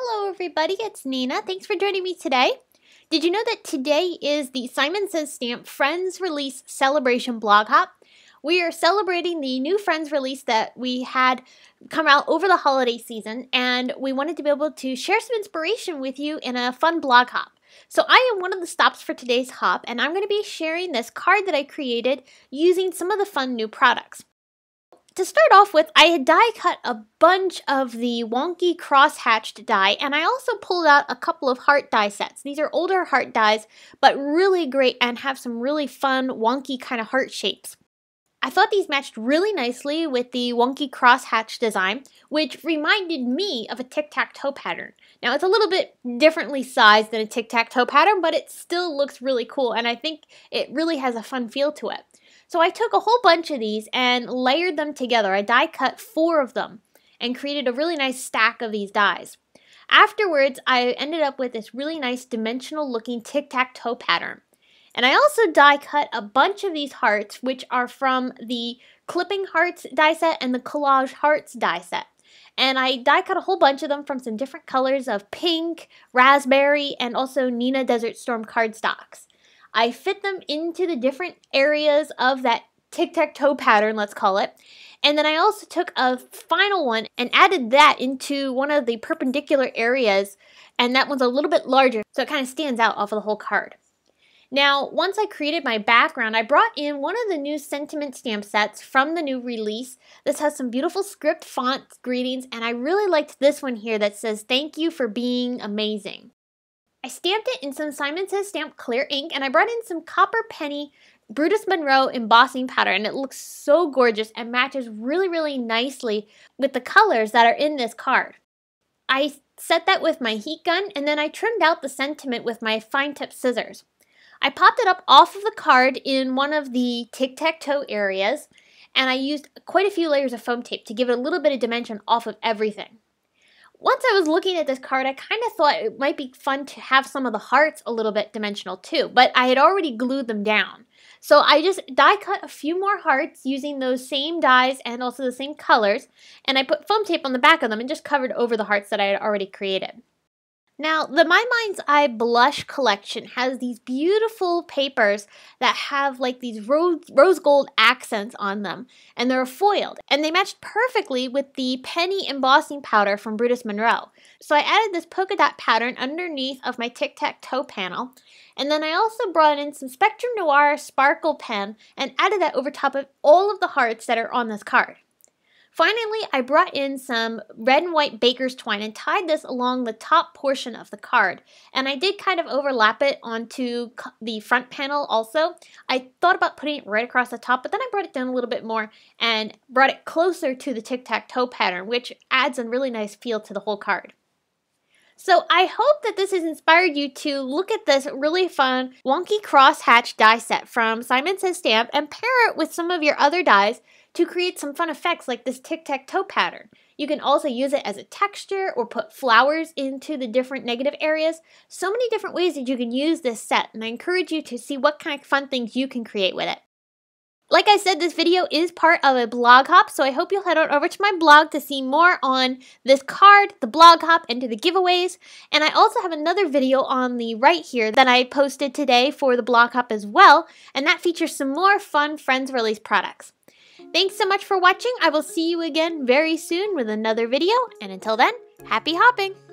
Hello everybody, it's Neenah. Thanks for joining me today. Did you know that today is the Simon Says Stamp Friends Release Celebration Blog Hop? We are celebrating the new Friends release that we had come out over the holiday season, and we wanted to be able to share some inspiration with you in a fun blog hop. So I am one of the stops for today's hop, and I'm going to be sharing this card that I created using some of the fun new products. To start off with, I had die cut a bunch of the Wonky Cross Hatch die, and I also pulled out a couple of heart die sets. These are older heart dies, but really great and have some really fun wonky kind of heart shapes. I thought these matched really nicely with the Wonky Cross Hatch design, which reminded me of a tic-tac-toe pattern. Now, it's a little bit differently sized than a tic-tac-toe pattern, but it still looks really cool, and I think it really has a fun feel to it. So I took a whole bunch of these and layered them together. I die cut 4 of them and created a really nice stack of these dies. Afterwards, I ended up with this really nice dimensional looking tic-tac-toe pattern. And I also die cut a bunch of these hearts, which are from the Clipping Hearts die set and the Collage Hearts die set. And I die cut a whole bunch of them from some different colors of pink, raspberry, and also Neenah Desert Storm cardstocks. I fit them into the different areas of that tic-tac-toe pattern, let's call it. And then I also took a final one and added that into one of the perpendicular areas, and that one's a little bit larger, so it kind of stands out off of the whole card. Now, once I created my background, I brought in one of the new sentiment stamp sets from the new release. This has some beautiful script font greetings, and I really liked this one here that says, "Thank you for being amazing." I stamped it in some Simon Says Stamp clear ink, and I brought in some copper penny Brutus Monroe embossing powder, and it looks so gorgeous and matches really nicely with the colors that are in this card. I set that with my heat gun, and then I trimmed out the sentiment with my fine tip scissors. I popped it up off of the card in one of the tic-tac-toe areas, and I used quite a few layers of foam tape to give it a little bit of dimension off of everything. Once I was looking at this card, I kind of thought it might be fun to have some of the hearts a little bit dimensional too, but I had already glued them down. So I just die cut a few more hearts using those same dies and also the same colors, and I put foam tape on the back of them and just covered over the hearts that I had already created. Now, the My Mind's Eye blush collection has these beautiful papers that have like these rose gold accents on them, and they're foiled, and they matched perfectly with the penny embossing powder from Brutus Monroe. So I added this polka dot pattern underneath of my tic-tac-toe panel, and then I also brought in some Spectrum Noir sparkle pen and added that over top of all of the hearts that are on this card. Finally, I brought in some red and white baker's twine and tied this along the top portion of the card. And I did kind of overlap it onto the front panel also. I thought about putting it right across the top, but then I brought it down a little bit more and brought it closer to the tic-tac-toe pattern, which adds a really nice feel to the whole card. So I hope that this has inspired you to look at this really fun Wonky Cross Hatch die set from Simon Says Stamp and pair it with some of your other dies to create some fun effects like this tic-tac-toe pattern. You can also use it as a texture or put flowers into the different negative areas. So many different ways that you can use this set, and I encourage you to see what kind of fun things you can create with it. Like I said, this video is part of a blog hop, so I hope you'll head on over to my blog to see more on this card, the blog hop, and to the giveaways. And I also have another video on the right here that I posted today for the blog hop as well, and that features some more fun Friends Release products. Thanks so much for watching. I will see you again very soon with another video, and until then, happy hopping!